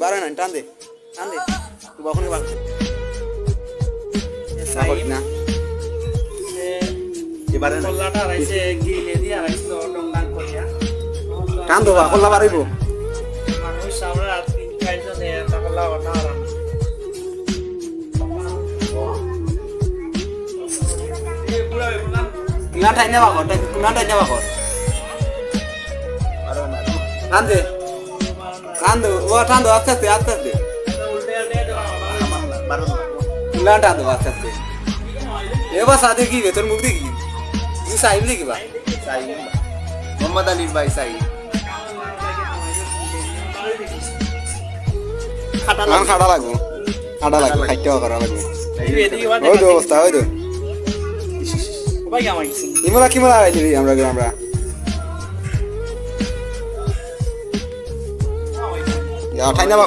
বারে না টান দে তুই কখনই বার না এবারে না কল্লাটা রাইছে গিলে দিয়া রাইছে ডংডাং করিয়া টান দো কল্লা বাড়াইব মানুষ আমরা 3-4 জনে কল্লা বানা আর না টাইম নেবা কর না টাইম নেবা কর টান দে ও টান দো আস্তে আস্তে উল্টে না টান দো আস্তে আস্তে এবার সাথে কি তোর মুখ দেখি তুই সাইব দেখি বা মোহাম্মদ আলীর ভাই সাই খাটা লাগবো খাইতে করা লাগবো ওই তো অবস্থা ওই তো ভাই আমার কিছু কিমলা আইলি আমরা ঠাই নেবা